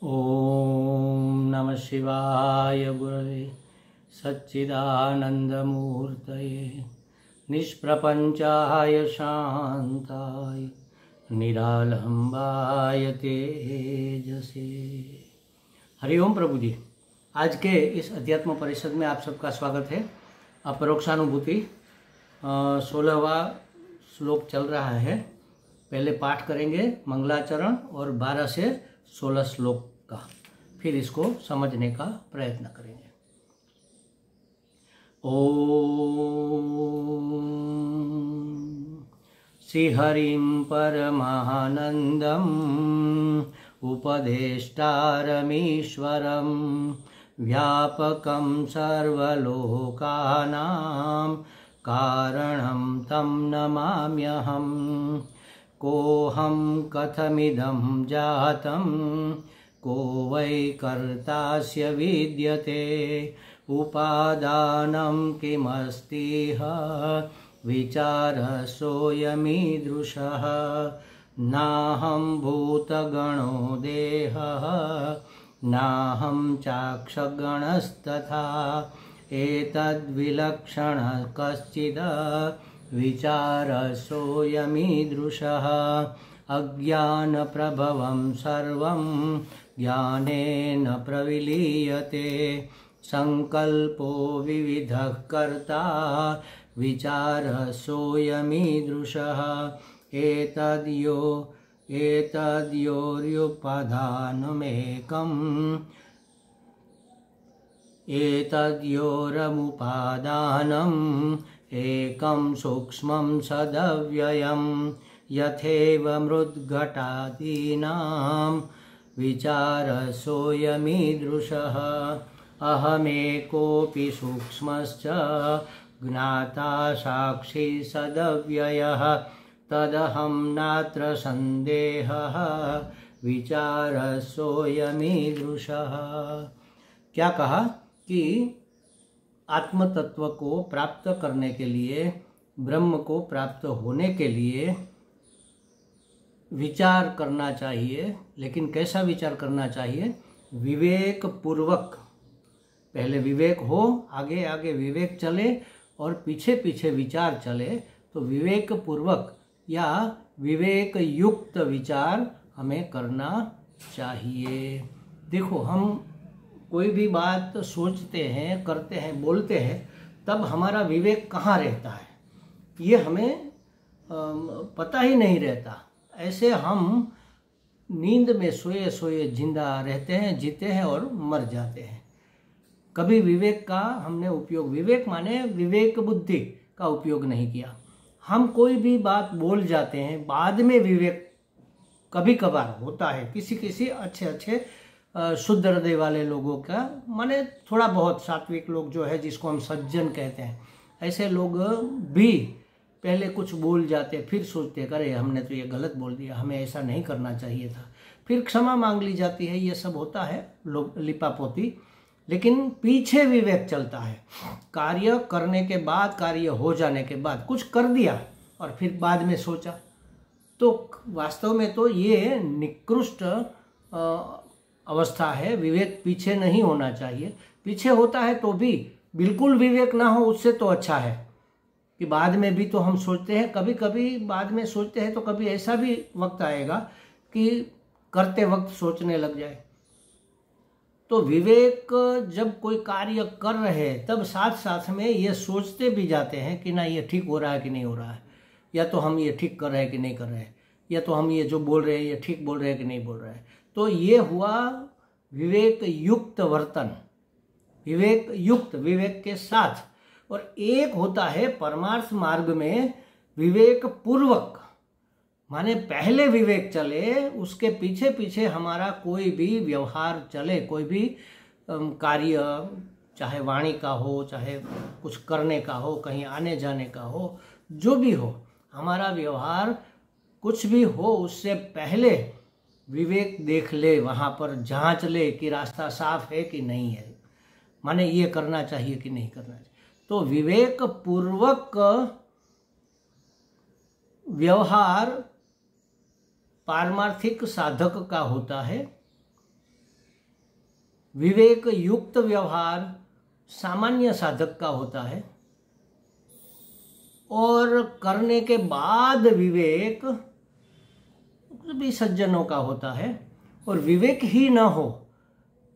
ओम नमः शिवाय गुरवे सच्चिदानंदमूर्तये निष्प्रपंचाय शांताय निरालंबाय तेजसे। हरिओम प्रभु जी। आज के इस अध्यात्म परिषद में आप सबका स्वागत है। अपरोक्षानुभूति 16वां श्लोक चल रहा है। पहले पाठ करेंगे मंगलाचरण और 12 से 16 श्लोक का, फिर इसको समझने का प्रयत्न करेंगे। ओम श्रीहरिं परमानंदम उपदेष्टारमीश्वरं व्यापकं सर्वलोकानां कारणं तं नमाम्यहम्। कोऽहं कथमिदं जातं को वै कर्तास्य विद्यते उपादानं किमस्तिह विचारसोऽयमीदृशः। नाहं भूतगणो देहः नाहं चाक्षगणस्तथा एतद्विलक्षणः कश्चिद् विचारसोऽयमीदृशः। अज्ञानप्रभवं सर्वं ज्ञानेन प्रविलीयते संकल्पो विविधः कर्ता विचारसोऽयमीदृशः। एतद्योरमुपादानम् एकं सूक्ष्मं सदव्ययं यथैव मृद्घटादीनां विचारसोऽयमीदृशः। अहमेकोऽपि सूक्ष्मश्च ज्ञाता साक्षी सदव्ययः तदहं नात्र संदेहः विचारसोऽयमीदृशः। क्या कहा कि आत्म तत्व को प्राप्त करने के लिए, ब्रह्म को प्राप्त होने के लिए विचार करना चाहिए। लेकिन कैसा विचार करना चाहिए? विवेक पूर्वक। पहले विवेक हो, आगे आगे विवेक चले और पीछे पीछे विचार चले, तो विवेक पूर्वक या विवेक युक्त विचार हमें करना चाहिए। देखो, हम कोई भी बात सोचते हैं, करते हैं, बोलते हैं, तब हमारा विवेक कहाँ रहता है ये हमें पता ही नहीं रहता। ऐसे हम नींद में सोए सोए जिंदा रहते हैं, जीते हैं और मर जाते हैं। कभी विवेक का हमने उपयोग, विवेक माने विवेक बुद्धि का उपयोग नहीं किया। हम कोई भी बात बोल जाते हैं, बाद में विवेक कभी कभार होता है। किसी अच्छे शुद्ध हृदय वाले लोगों का, माने थोड़ा बहुत सात्विक लोग जो है, जिसको हम सज्जन कहते हैं, ऐसे लोग भी पहले कुछ बोल जाते, फिर सोचते करे हमने तो ये गलत बोल दिया, हमें ऐसा नहीं करना चाहिए था, फिर क्षमा मांग ली जाती है। ये सब होता है, लोग लिपापोती। लेकिन पीछे विवेक चलता है। कार्य करने के बाद, कार्य हो जाने के बाद कुछ कर दिया और फिर बाद में सोचा, तो वास्तव में तो ये निकृष्ट अवस्था है। विवेक पीछे नहीं होना चाहिए। पीछे होता है तो भी बिल्कुल विवेक ना हो, उससे तो अच्छा है कि बाद में भी तो हम सोचते हैं। कभी कभी बाद में सोचते हैं तो कभी ऐसा भी वक्त आएगा कि करते वक्त सोचने लग जाए। तो विवेक, जब कोई कार्य कर रहे हैं तब साथ साथ में ये सोचते भी जाते हैं कि ना ये ठीक हो रहा है कि नहीं हो रहा है, या तो हम ये ठीक कर रहे हैं कि नहीं कर रहे हैं, या तो हम ये जो बोल रहे हैं ये ठीक बोल रहे हैं कि नहीं बोल रहे हैं। तो ये हुआ विवेक युक्त वर्तन, विवेक युक्त, विवेक के साथ। और एक होता है परमार्थ मार्ग में विवेक पूर्वक, माने पहले विवेक चले, उसके पीछे पीछे हमारा कोई भी व्यवहार चले, कोई भी कार्य, चाहे वाणी का हो, चाहे कुछ करने का हो, कहीं आने जाने का हो, जो भी हो, हमारा व्यवहार कुछ भी हो, उससे पहले विवेक देख ले, वहाँ पर जांच ले कि रास्ता साफ है कि नहीं है, माने ये करना चाहिए कि नहीं करना चाहिए। तो विवेक पूर्वक व्यवहार पारमार्थिक साधक का होता है। विवेक युक्त व्यवहार सामान्य साधक का होता है और करने के बाद विवेक भी सज्जनों का होता है। और विवेक ही न हो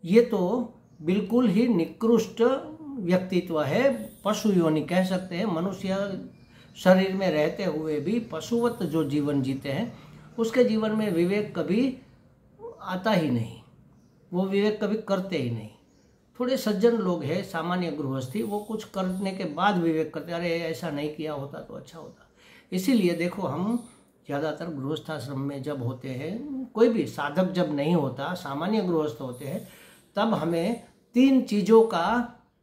ये तो बिल्कुल ही निकृष्ट व्यक्तित्व है, पशु योनि कह सकते हैं। मनुष्य शरीर में रहते हुए भी पशुवत जो जीवन जीते हैं उसके जीवन में विवेक कभी आता ही नहीं, वो विवेक कभी करते ही नहीं। थोड़े सज्जन लोग हैं, सामान्य गृहस्थी, वो कुछ करने के बाद विवेक करते, अरे ऐसा नहीं किया होता तो अच्छा होता। इसीलिए देखो, हम ज़्यादातर गृहस्थाश्रम में जब होते हैं, कोई भी साधक जब नहीं होता, सामान्य गृहस्थ होते हैं, तब हमें 3 चीज़ों का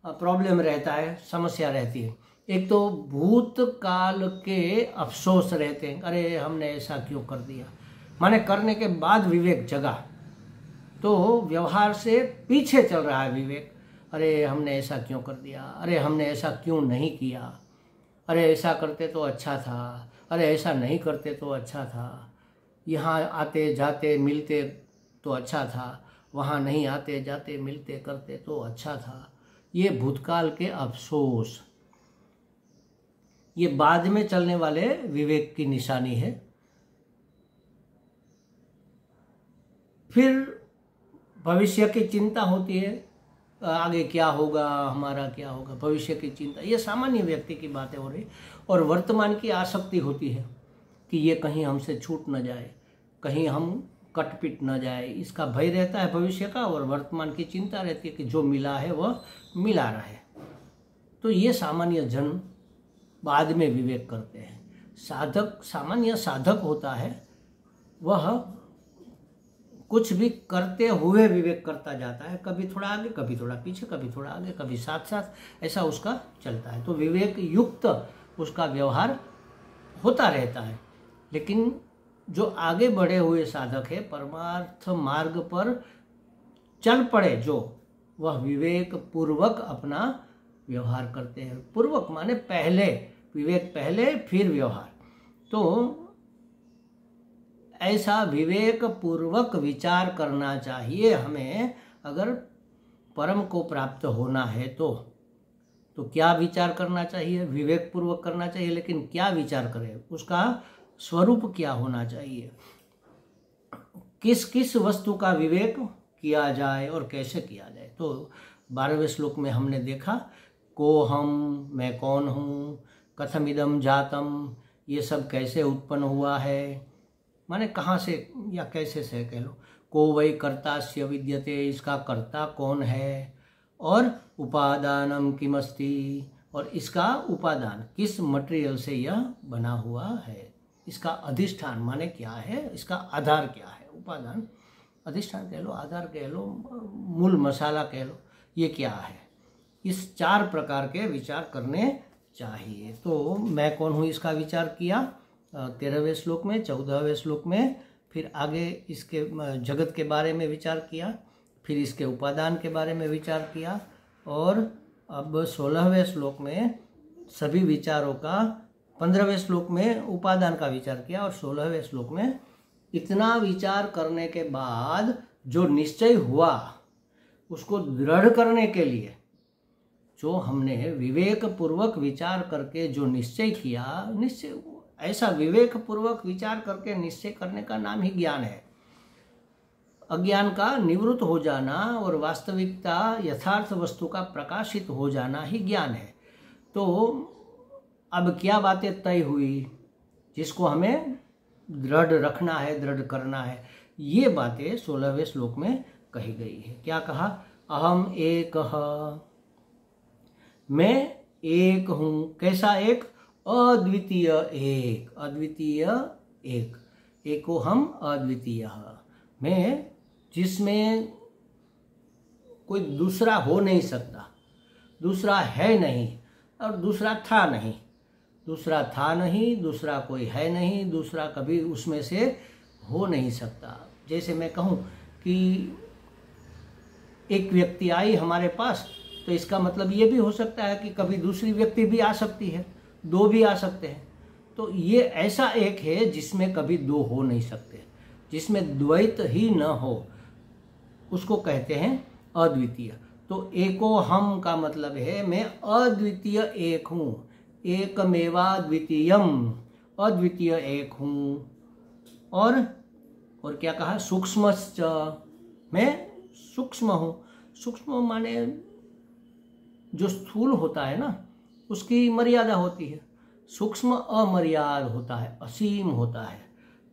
प्रॉब्लम रहता है, समस्या रहती है। एक तो भूतकाल के अफसोस रहते हैं, अरे हमने ऐसा क्यों कर दिया, माने करने के बाद विवेक जगा तो व्यवहार से पीछे चल रहा है विवेक, अरे हमने ऐसा क्यों कर दिया, अरे हमने ऐसा क्यों नहीं किया, अरे ऐसा करते तो अच्छा था, अरे ऐसा नहीं करते तो अच्छा था, यहाँ आते जाते मिलते तो अच्छा था, वहाँ नहीं आते जाते मिलते करते तो अच्छा था। ये भूतकाल के अफसोस, ये बाद में चलने वाले विवेक की निशानी है। फिर भविष्य की चिंता होती है, आगे क्या होगा, हमारा क्या होगा, भविष्य की चिंता, ये सामान्य व्यक्ति की बातें हो रही। और वर्तमान की आसक्ति होती है कि ये कहीं हमसे छूट न जाए, कहीं हम कटपिट न जाए, इसका भय रहता है भविष्य का। और वर्तमान की चिंता रहती है कि जो मिला है वह मिला रहे। तो ये सामान्य जन बाद में विवेक करते हैं। साधक, सामान्य साधक होता है, वह कुछ भी करते हुए विवेक करता जाता है, कभी थोड़ा आगे कभी थोड़ा पीछे, कभी थोड़ा आगे कभी साथ साथ, ऐसा उसका चलता है। तो विवेक युक्त उसका व्यवहार होता रहता है। लेकिन जो आगे बढ़े हुए साधक है, परमार्थ मार्ग पर चल पड़े जो, वह विवेक पूर्वक अपना व्यवहार करते हैं। पूर्वक माने पहले, विवेक पहले फिर व्यवहार। तो ऐसा विवेक पूर्वक विचार करना चाहिए हमें। अगर परम को प्राप्त होना है तो क्या विचार करना चाहिए? विवेक पूर्वक करना चाहिए। लेकिन क्या विचार करें, उसका स्वरूप क्या होना चाहिए, किस किस वस्तु का विवेक किया जाए और कैसे किया जाए। तो 12वें श्लोक में हमने देखा, को हम, मैं कौन हूँ, कथमिदम जातम, ये सब कैसे उत्पन्न हुआ है, माने कहाँ से या कैसे से कह लो। को वै कर्तास्य विद्यते, इसका कर्ता कौन है। और उपादानम किमस्ति, और इसका उपादान किस मटेरियल से यह बना हुआ है। इसका अधिष्ठान माने क्या है, इसका आधार क्या है। उपादान, अधिष्ठान कह लो, आधार कह लो, मूल मसाला कह लो, ये क्या है। इस 4 प्रकार के विचार करने चाहिए। तो मैं कौन हूँ इसका विचार किया 13वें श्लोक में, 14वें श्लोक में, फिर आगे इसके जगत के बारे में विचार किया, फिर इसके उपादान के बारे में विचार किया, और अब 16वें श्लोक में सभी विचारों का, 15वें श्लोक में उपादान का विचार किया, और 16वें श्लोक में इतना विचार करने के बाद जो निश्चय हुआ उसको दृढ़ करने के लिए, जो हमने विवेक पूर्वक विचार करके जो निश्चय किया, निश्चय ऐसा विवेक पूर्वक विचार करके निश्चय करने का नाम ही ज्ञान है। अज्ञान का निवृत्त हो जाना और वास्तविकता, यथार्थ वस्तु का प्रकाशित हो जाना ही ज्ञान है। तो अब क्या बातें तय हुई जिसको हमें दृढ़ रखना है, दृढ़ करना है, ये बातें 16वें श्लोक में कही गई है। क्या कहा? अहम एक, मैं एक हूँ। कैसा एक? अद्वितीय एक, अद्वितीय एक, एको हम अद्वितीय, मैं जिसमें कोई दूसरा हो नहीं सकता, दूसरा है नहीं और दूसरा था नहीं, दूसरा था नहीं, दूसरा कोई है नहीं, दूसरा कभी उसमें से हो नहीं सकता। जैसे मैं कहूँ कि एक व्यक्ति आई हमारे पास, तो इसका मतलब ये भी हो सकता है कि कभी दूसरी व्यक्ति भी आ सकती है, 2 भी आ सकते हैं। तो ये ऐसा एक है जिसमें कभी 2 हो नहीं सकते, जिसमें द्वैत ही न हो, उसको कहते हैं अद्वितीय। तो एको हम का मतलब है मैं अद्वितीय एक हूँ, एकमेवा द्वितीयम, अद्वितीय एक हूँ। और क्या कहा, सूक्ष्मश्च, मैं सूक्ष्म हूँ। सूक्ष्म माने जो स्थूल होता है ना उसकी मर्यादा होती है, सूक्ष्म अमर्याद होता है, असीम होता है।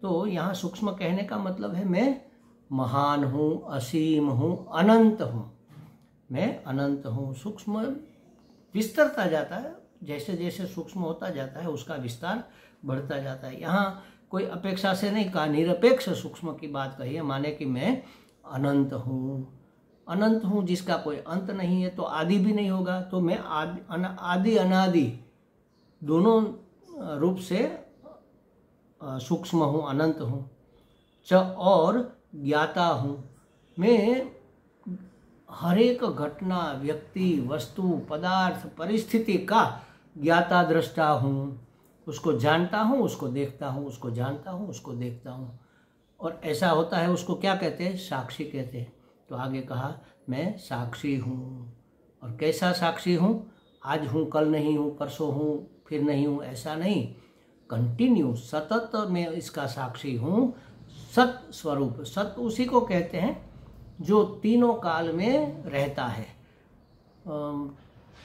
तो यहाँ सूक्ष्म कहने का मतलब है मैं महान हूँ, असीम हूँ, अनंत हूँ, मैं अनंत हूँ। सूक्ष्म विस्तरता जाता है, जैसे जैसे सूक्ष्म होता जाता है उसका विस्तार बढ़ता जाता है। यहाँ कोई अपेक्षा से नहीं कहा, निरपेक्ष सूक्ष्म की बात कही है, माने कि मैं अनंत हूँ। अनंत हूँ जिसका कोई अंत नहीं है, तो आदि भी नहीं होगा, तो मैं आदि अनादि दोनों रूप से सूक्ष्म हूँ, अनंत हूँ। च और ज्ञाता हूँ, मैं हर एक घटना, व्यक्ति, वस्तु, पदार्थ, परिस्थिति का ज्ञाता दृष्टा हूँ। उसको जानता हूँ, उसको देखता हूँ, उसको जानता हूँ, उसको देखता हूँ। और ऐसा होता है उसको क्या कहते हैं, साक्षी कहते हैं। तो आगे कहा मैं साक्षी हूँ। और कैसा साक्षी हूँ, आज हूँ, कल नहीं हूँ, परसों हूँ, फिर नहीं हूँ, ऐसा नहीं, कंटिन्यू सतत मैं इसका साक्षी हूँ। सत स्वरूप, सत उसी को कहते हैं जो तीनों काल में रहता है।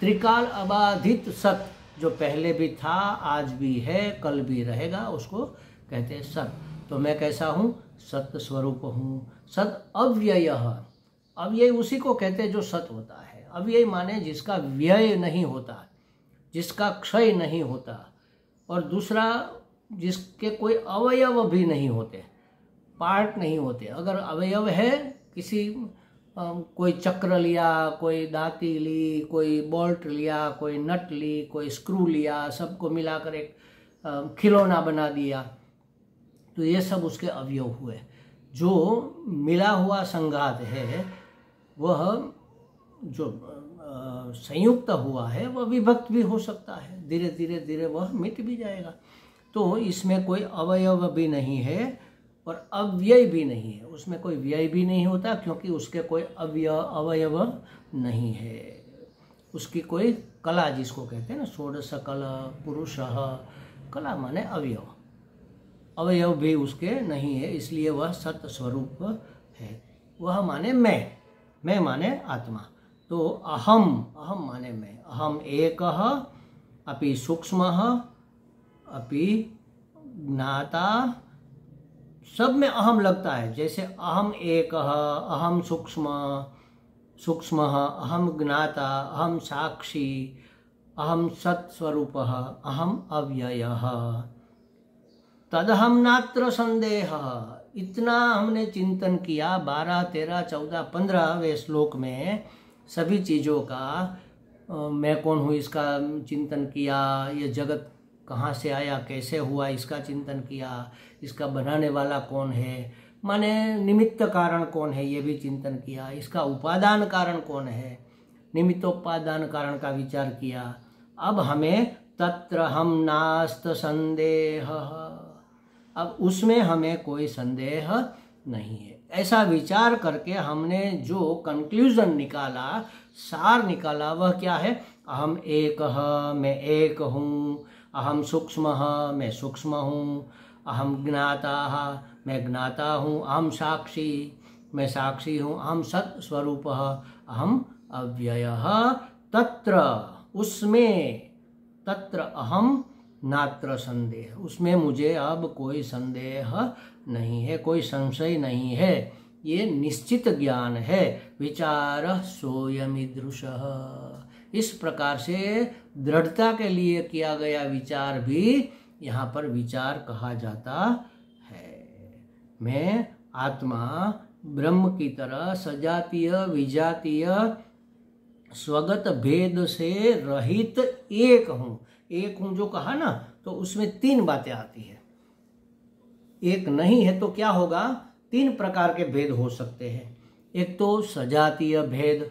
त्रिकाल अबाधित सत, जो पहले भी था, आज भी है, कल भी रहेगा, उसको कहते हैं सत। तो मैं कैसा हूँ, सत स्वरूप हूँ। सत अव्यय, अव्यय उसी को कहते हैं जो सत होता है। अव्यय माने जिसका व्यय नहीं होता, जिसका क्षय नहीं होता, और दूसरा जिसके कोई अवयव भी नहीं होते, पार्ट नहीं होते। अगर अवयव है, किसी कोई चक्र लिया, कोई दाती ली, कोई बोल्ट लिया, कोई नट ली, कोई स्क्रू लिया, सबको मिलाकर एक खिलौना बना दिया, तो ये सब उसके अवयव हुए। जो मिला हुआ संघात है, वह जो संयुक्त हुआ है, वह विभक्त भी हो सकता है, धीरे धीरे धीरे वह मिट भी जाएगा। तो इसमें कोई अवयव भी नहीं है और अव्यय भी नहीं है, उसमें कोई व्यय भी नहीं होता, क्योंकि उसके कोई अवयव नहीं है। उसकी कोई कला, जिसको कहते हैं ना, षोडश कला पुरुषः, कला माने अवयव, अवयव भी उसके नहीं है, इसलिए वह सत स्वरूप है। वह माने मैं माने आत्मा। तो अहम, अहम माने मैं, अहम एकः अपि सूक्ष्मः अपि ज्ञाता, सब में अहम लगता है। जैसे अहम एकः, अहम सूक्ष्मः, अहम ज्ञाता, अहम साक्षी, अहम सत्स्वरूपः, अहम अव्ययः, तदहम नात्र संदेह। इतना हमने चिंतन किया 12, 13, 14, 15वें श्लोक में सभी चीज़ों का, मैं कौन हूँ इसका चिंतन किया, ये जगत कहाँ से आया, कैसे हुआ, इसका चिंतन किया, इसका बनाने वाला कौन है, माने निमित्त कारण कौन है, ये भी चिंतन किया, इसका उपादान कारण कौन है, निमित्तोपादान कारण का विचार किया। अब हमें तत्र हम नास्त संदेह, अब उसमें हमें कोई संदेह नहीं है। ऐसा विचार करके हमने जो कंक्लूजन निकाला, सार निकाला, वह क्या है, अहम एकः, मैं एक हूँ, अहम सूक्ष्मः, मैं सूक्ष्म हूँ, अहम ज्ञाताः, मैं ज्ञाता हूँ, अहम साक्षी, मैं साक्षी हूँ, अहम सत स्वरूपः, अहम अव्ययः, तत्र उसमें, तत्र अहम नात्र संदेह, उसमें मुझे अब कोई संदेह नहीं है, कोई संशय नहीं है, ये निश्चित ज्ञान है। विचार सोयमीदृशः, इस प्रकार से दृढ़ता के लिए किया गया विचार भी यहाँ पर विचार कहा जाता है। मैं आत्मा ब्रह्म की तरह सजातीय विजातीय स्वगत भेद से रहित एक हूँ। एक हूँ जो कहा ना, तो उसमें 3 बातें आती है। एक नहीं है तो क्या होगा, 3 प्रकार के भेद हो सकते हैं। एक तो सजातीय भेद,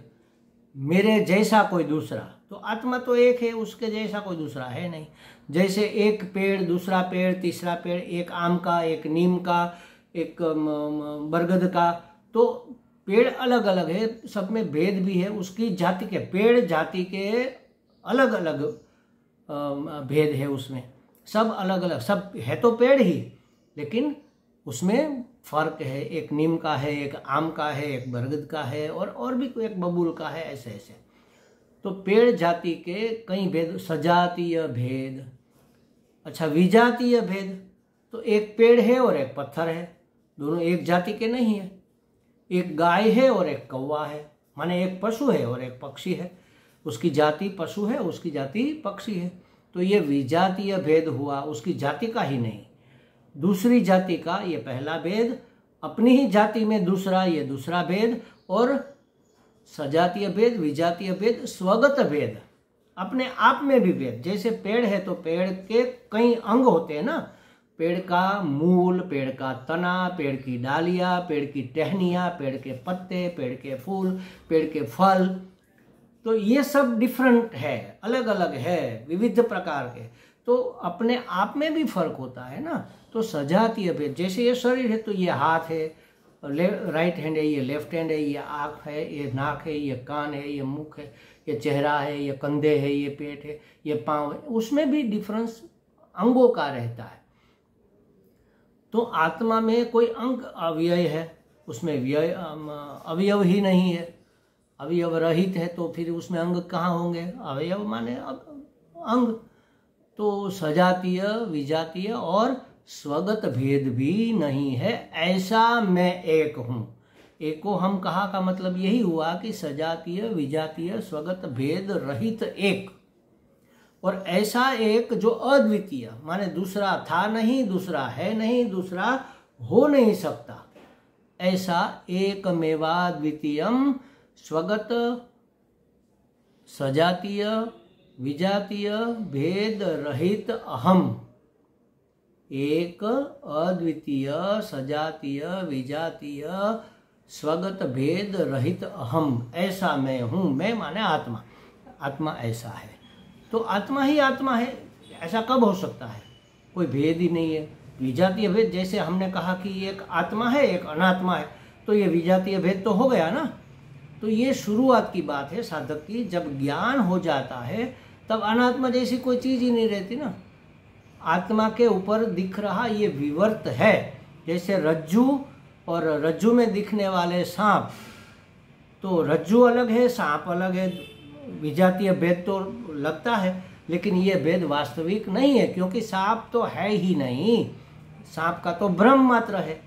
मेरे जैसा कोई दूसरा, तो आत्मा तो एक है, उसके जैसा कोई दूसरा है नहीं। जैसे एक पेड़, दूसरा पेड़, तीसरा पेड़, एक आम का, एक नीम का, एक बरगद का, तो पेड़ अलग अलग है, सब में भेद भी है, उसकी जाति के पेड़ जाति के अलग अलग भेद है उसमें, सब अलग अलग, सब है तो पेड़ ही, लेकिन उसमें फर्क है, एक नीम का है, एक आम का है, एक बरगद का है, और भी कोई एक बबूल का है, ऐसे ऐसे। तो पेड़ जाति के कई भेद, सजातीय भेद। अच्छा, विजातीय भेद, तो एक पेड़ है और एक पत्थर है, दोनों एक जाति के नहीं है। एक गाय है और एक कौवा है, माने एक पशु है और एक पक्षी है, उसकी जाति पशु है, उसकी जाति पक्षी है। तो ये विजातीय भेद हुआ, उसकी जाति का ही नहीं, दूसरी जाति का ये पहला भेद, अपनी ही जाति में दूसरा, ये दूसरा भेद। और सजातीय भेद, विजातीय भेद, स्वगत भेद, अपने आप में भी भेद। जैसे पेड़ है तो पेड़ के कई अंग होते हैं ना, पेड़ का मूल, पेड़ का तना, पेड़ की डालियां, पेड़ की टहनियां, पेड़ के पत्ते, पेड़ के फूल, पेड़ के फल, तो ये सब डिफरेंट है, अलग अलग है, विविध प्रकार के। तो अपने आप में भी फर्क होता है ना। तो सजातीय भेद, जैसे ये शरीर है तो ये हाथ है, राइट हैंड है, ये लेफ्ट हैंड है, ये आँख है, ये नाक है, ये कान है, ये मुख है, ये चेहरा है, ये कंधे है, ये पेट है, ये पाँव है, उसमें भी डिफरेंस अंगों का रहता है। तो आत्मा में कोई अंग अव्यय है, उसमें अवयव ही नहीं है, अवयव रहित है, तो फिर उसमें अंग कहाँ होंगे? अवयव माने अंग। तो सजातीय, विजातीय और स्वगत भेद भी नहीं है। ऐसा मैं एक हूँ। एक को हम कहा का मतलब यही हुआ कि सजातीय, विजातीय, स्वगत भेद रहित एक। और ऐसा एक जो अद्वितीय, माने दूसरा था नहीं, दूसरा है नहीं, दूसरा हो नहीं सकता, ऐसा एकमेवाद्वितीयम स्वगत, सजातीय, विजातीय, भेद रहित अहम। एक अद्वितीय, सजातीय, विजातीय, स्वगत, भेद रहित अहम, ऐसा मैं हूँ। मैं माने आत्मा, आत्मा ऐसा है। तो आत्मा ही आत्मा है, ऐसा कब हो सकता है? कोई भेद ही नहीं है। विजातीय भेद, जैसे हमने कहा कि एक आत्मा है, एक अनात्मा है, तो ये विजातीय भेद तो हो गया ना। तो ये शुरुआत की बात है साधक की। जब ज्ञान हो जाता है तब अनात्मा जैसी कोई चीज ही नहीं रहती ना। आत्मा के ऊपर दिख रहा ये विवर्त है, जैसे रज्जू और रज्जू में दिखने वाले सांप। तो रज्जू अलग है, सांप अलग है, विजातीय भेद तो लगता है, लेकिन ये भेद वास्तविक नहीं है, क्योंकि सांप तो है ही नहीं, सांप का तो भ्रम मात्र है,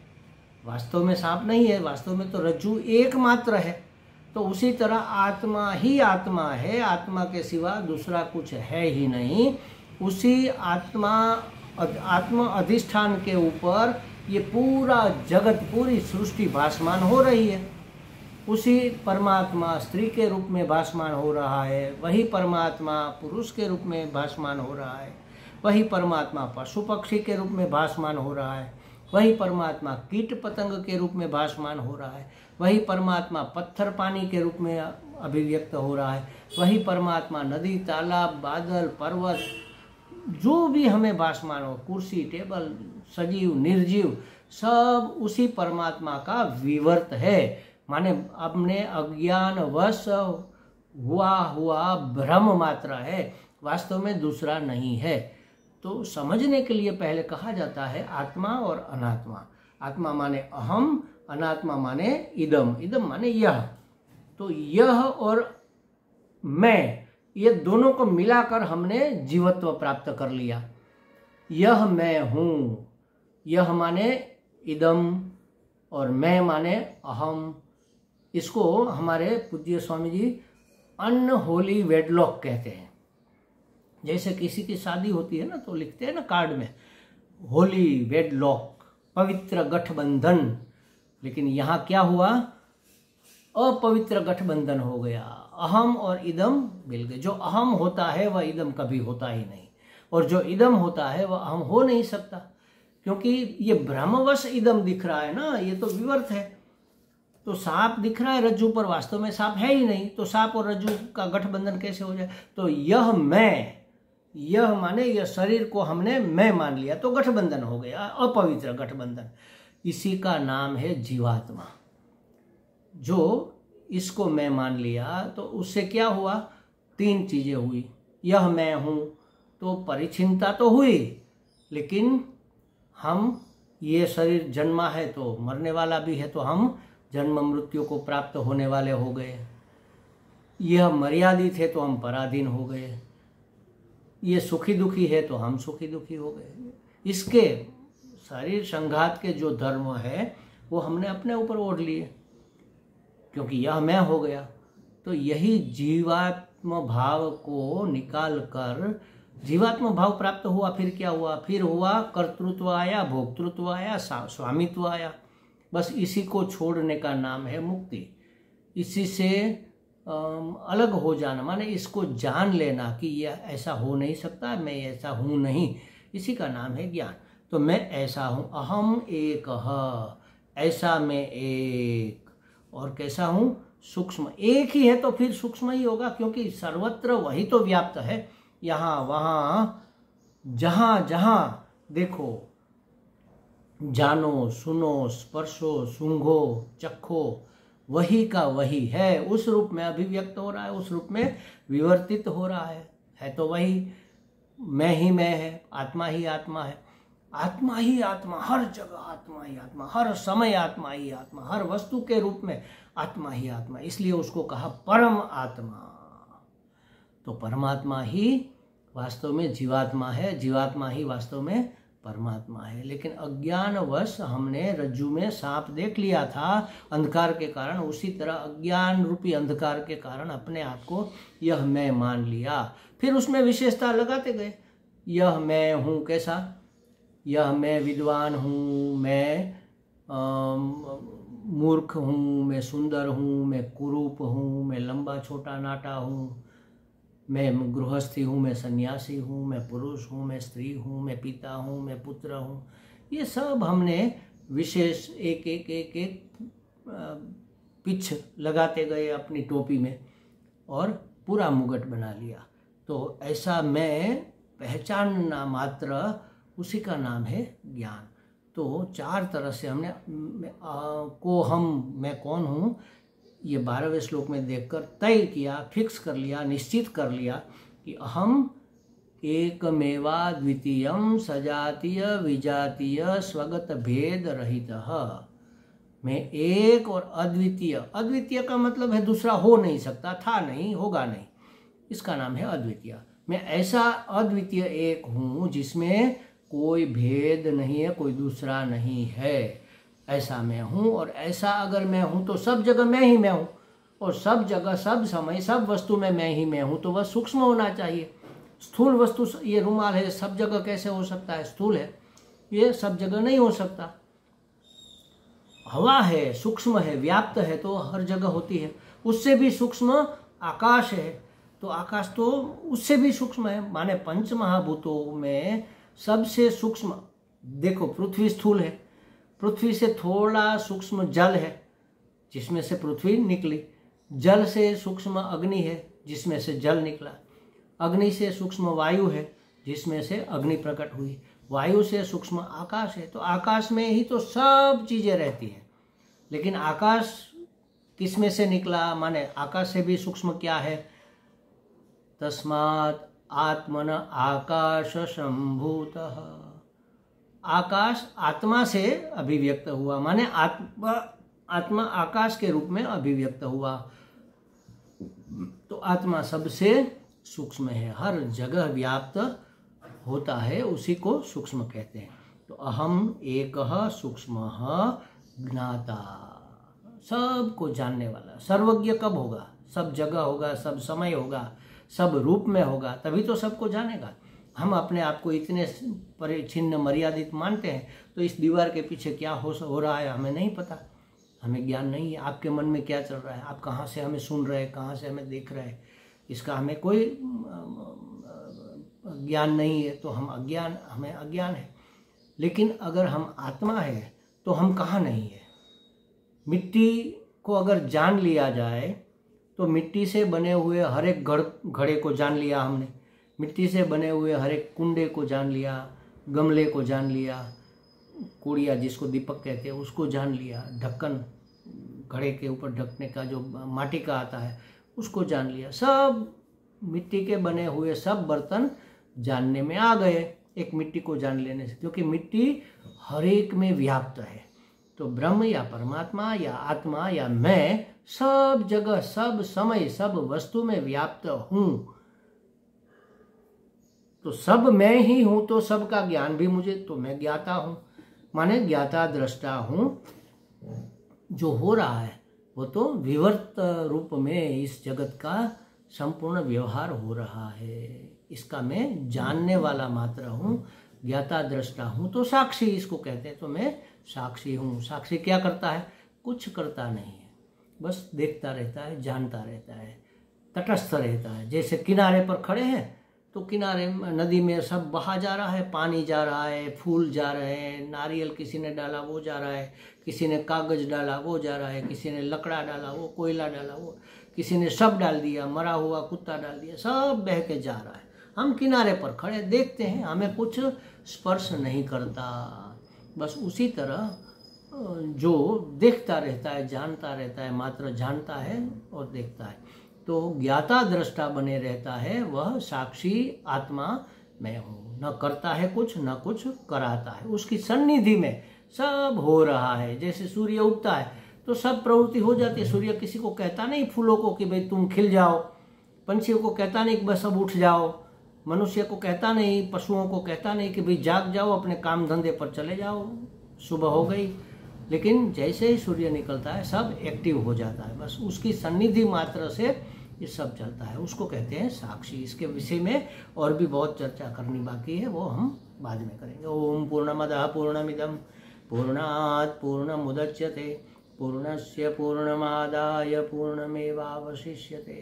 वास्तव में सांप नहीं है, वास्तव में तो रज्जू एकमात्र है। तो उसी तरह आत्मा ही आत्मा है, आत्मा के सिवा दूसरा कुछ है ही नहीं। उसी आत्मा अधिष्ठान के ऊपर ये पूरा जगत, पूरी सृष्टि भासमान हो रही है। उसी परमात्मा स्त्री के रूप में भासमान हो रहा है, वही परमात्मा पुरुष के रूप में भासमान हो रहा है, वही परमात्मा पशु पक्षी के रूप में भासमान हो रहा है, वही परमात्मा कीट पतंग के रूप में भासमान हो रहा है, वही परमात्मा पत्थर पानी के रूप में अभिव्यक्त हो रहा है, वही परमात्मा नदी, तालाब, बादल, पर्वत, जो भी हमें भासमान हो, कुर्सी, टेबल, सजीव, निर्जीव, सब उसी परमात्मा का विवर्त है। माने अपने अज्ञानवश हुआ भ्रम मात्र है, वास्तव में दूसरा नहीं है। तो समझने के लिए पहले कहा जाता है आत्मा और अनात्मा। आत्मा माने अहम, अनात्मा माने इदम, इदम माने यह। तो यह और मैं, ये दोनों को मिलाकर हमने जीवत्व प्राप्त कर लिया। यह मैं हूँ, यह माने इदम और मैं माने अहम। इसको हमारे पूज्य स्वामी जी अनहोली वेडलॉक कहते हैं। जैसे किसी की शादी होती है ना, तो लिखते हैं ना कार्ड में, होली वेडलॉक, पवित्र गठबंधन। लेकिन यहाँ क्या हुआ? अपवित्र गठबंधन हो गया। अहम और इदम मिल गए। जो अहम होता है वह इदम कभी होता ही नहीं, और जो इदम होता है वह अहम हो नहीं सकता, क्योंकि ये भ्रमवश इदम दिख रहा है ना, ये तो विवर्त है। तो सांप दिख रहा है रज्जू पर, वास्तव में सांप है ही नहीं, तो सांप और रज्जू का गठबंधन कैसे हो जाए? तो यह मैं, यह माने यह शरीर को हमने मैं मान लिया, तो गठबंधन हो गया, अपवित्र गठबंधन। इसी का नाम है जीवात्मा। जो इसको मैं मान लिया तो उससे क्या हुआ, 3 चीजें हुई। यह मैं हूं तो परिचिनता तो हुई, लेकिन हम ये शरीर जन्मा है तो मरने वाला भी है, तो हम जन्म मृत्यु को प्राप्त होने वाले हो गए। यह मर्यादित है तो हम पराधीन हो गए। ये सुखी दुखी है तो हम सुखी दुखी हो गए। इसके शरीर संघात के जो धर्म है वो हमने अपने ऊपर ओढ़ लिए, क्योंकि यह मैं हो गया। तो यही जीवात्म भाव को निकाल कर जीवात्म भाव प्राप्त हुआ। फिर क्या हुआ, फिर हुआ कर्तृत्व आया, भोक्तृत्व आया, स्वामित्व आया। बस इसी को छोड़ने का नाम है मुक्ति। इसी से अलग हो जाना, माने इसको जान लेना कि यह ऐसा हो नहीं सकता, मैं ऐसा हूँ नहीं, इसी का नाम है ज्ञान। तो मैं ऐसा हूँ, अहम एक, ऐसा मैं एक। और कैसा हूँ, सूक्ष्म। एक ही है तो फिर सूक्ष्म ही होगा, क्योंकि सर्वत्र वही तो व्याप्त है। यहाँ वहाँ जहाँ जहाँ देखो, जानो सुनो स्पर्शो सूंघो चखो, वही का वही है। उस रूप में अभिव्यक्त हो रहा है, उस रूप में विवर्तित हो रहा है तो वही मैं ही मैं है, आत्मा ही आत्मा है। आत्मा ही आत्मा, हर जगह आत्मा ही आत्मा, हर समय आत्मा ही आत्मा, हर वस्तु के रूप में आत्मा ही आत्मा। इसलिए उसको कहा परम आत्मा। तो परमात्मा ही वास्तव में जीवात्मा है, जीवात्मा ही वास्तव में परमात्मा है। लेकिन अज्ञानवश हमने रज्जु में सांप देख लिया था अंधकार के कारण, उसी तरह अज्ञान रूपी अंधकार के कारण अपने आप को यह मैं मान लिया। फिर उसमें विशेषता लगाते गए, यह मैं हूँ कैसा, यह मैं विद्वान हूँ, मैं मूर्ख हूँ, मैं सुंदर हूँ, मैं कुरूप हूँ, मैं लंबा छोटा नाटा हूँ, मैं गृहस्थी हूँ, मैं सन्यासी हूँ, मैं पुरुष हूँ, मैं स्त्री हूँ, मैं पिता हूँ, मैं पुत्र हूँ। ये सब हमने विशेष एक एक एक एक पिच लगाते गए अपनी टोपी में और पूरा मुगट बना लिया। तो ऐसा मैं पहचानना मात्र, उसी का नाम है ज्ञान। तो 4 तरह से हमने मैं कौन हूँ, ये 12वें श्लोक में देखकर तय किया, फिक्स कर लिया, निश्चित कर लिया कि अहम एकमेवा द्वितीयम सजातीय विजातीय स्वगत भेद रहितः। मैं एक और अद्वितीय। अद्वितीय का मतलब है दूसरा हो नहीं सकता, था नहीं, होगा नहीं, इसका नाम है अद्वितीय। मैं ऐसा अद्वितीय एक हूँ जिसमें कोई भेद नहीं है, कोई दूसरा नहीं है, ऐसा मैं हूँ। और ऐसा अगर मैं हूँ तो सब जगह मैं ही मैं हूँ, और सब जगह सब समय सब वस्तु में मैं ही मैं हूँ। तो वह सूक्ष्म होना चाहिए। स्थूल वस्तु, ये रुमाल है, सब जगह कैसे हो सकता है, स्थूल है, ये सब जगह नहीं हो सकता। हवा है, सूक्ष्म है, व्याप्त है, तो हर जगह होती है। उससे भी सूक्ष्म आकाश है, तो आकाश तो उससे भी सूक्ष्म है। माने 5 महाभूतों में सबसे सूक्ष्म देखो, पृथ्वी स्थूल है, पृथ्वी से थोड़ा सूक्ष्म जल है जिसमें से पृथ्वी निकली, जल से सूक्ष्म अग्नि है जिसमें से जल निकला, अग्नि से सूक्ष्म वायु है जिसमें से अग्नि प्रकट हुई, वायु से सूक्ष्म आकाश है। तो आकाश में ही तो सब चीजें रहती हैं। लेकिन आकाश किस में से निकला, माने आकाश से भी सूक्ष्म क्या है, तस्मात् आत्मन आकाश संभूतः। आकाश आत्मा से अभिव्यक्त हुआ, माने आत्मा आकाश के रूप में अभिव्यक्त हुआ। तो आत्मा सबसे सूक्ष्म है, हर जगह व्याप्त होता है, उसी को सूक्ष्म कहते हैं। तो अहम एकः सूक्ष्मः ज्ञाता, सबको जानने वाला। सर्वज्ञ कब होगा, सब जगह होगा, सब समय होगा, सब रूप में होगा, तभी तो सबको जानेगा। हम अपने आप को इतने परिच्छिन्न मर्यादित मानते हैं, तो इस दीवार के पीछे क्या हो रहा है हमें नहीं पता, हमें ज्ञान नहीं है। आपके मन में क्या चल रहा है, आप कहाँ से हमें सुन रहे हैं, कहाँ से हमें देख रहे हैं, इसका हमें कोई ज्ञान नहीं है, तो हमें अज्ञान है। लेकिन अगर हम आत्मा है तो हम कहाँ नहीं है। मिट्टी को अगर जान लिया जाए तो मिट्टी से बने हुए हर एक घड़े को जान लिया हमने, मिट्टी से बने हुए हर एक कुंडे को जान लिया, गमले को जान लिया, कुड़िया जिसको दीपक कहते हैं उसको जान लिया, ढक्कन घड़े के ऊपर ढकने का जो माटी का आता है उसको जान लिया। सब मिट्टी के बने हुए सब बर्तन जानने में आ गए एक मिट्टी को जान लेने से, क्योंकि मिट्टी हर एक में व्याप्त है। तो ब्रह्म या परमात्मा या आत्मा या मैं सब जगह, सब समय, सब वस्तु में व्याप्त हूं। तो सब मैं ही हूं, तो सबका ज्ञान भी मुझे, तो मैं ज्ञाता हूं, माने ज्ञाता दृष्टा हूं। जो हो रहा है वो तो विवर्त रूप में इस जगत का संपूर्ण व्यवहार हो रहा है, इसका मैं जानने वाला मात्र हूं, ज्ञाता दृष्टा हूं। तो साक्षी इसको कहते हैं। तो मैं साक्षी हूं। साक्षी क्या करता है? कुछ करता नहीं है, बस देखता रहता है, जानता रहता है, तटस्थ रहता है। जैसे किनारे पर खड़े हैं तो किनारे नदी में सब बहा जा रहा है, पानी जा रहा है, फूल जा रहे हैं, नारियल किसी ने डाला वो जा रहा है, किसी ने कागज डाला वो जा रहा है, किसी ने लकड़ा डाला वो, कोयला डाला वो, किसी ने सब डाल दिया, मरा हुआ कुत्ता डाल दिया, सब बह के जा रहा है। हम किनारे पर खड़े देखते हैं, हमें कुछ स्पर्श नहीं करता। बस उसी तरह जो देखता रहता है, जानता रहता है, मात्र जानता है और देखता है, तो ज्ञाता दृष्टा बने रहता है, वह साक्षी आत्मा मैं हूँ। न करता है कुछ, न कुछ कराता है, उसकी सन्निधि में सब हो रहा है। जैसे सूर्य उगता है तो सब प्रवृत्ति हो जाती है। सूर्य किसी को कहता नहीं फूलों को कि भाई तुम खिल जाओ, पंछियों को कहता नहीं कि बस अब उठ जाओ, मनुष्य को कहता नहीं, पशुओं को कहता नहीं कि भाई जाग जाओ, अपने काम धंधे पर चले जाओ, सुबह हो गई। लेकिन जैसे ही सूर्य निकलता है सब एक्टिव हो जाता है, बस उसकी सन्निधि मात्र से ये सब चलता है, उसको कहते हैं साक्षी। इसके विषय में और भी बहुत चर्चा करनी बाकी है, वो हम बाद में करेंगे। ओम पूर्णमदः पूर्णमिदं पूर्णात् पूर्णमुदच्यते पूर्णस्य पूर्णमादाय पूर्णमेवावशिष्यते।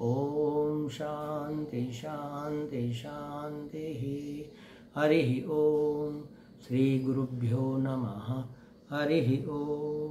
ओम शांति शांति शांति। हरि ओम। श्री गुरुभ्यो नमः। हरि ओम।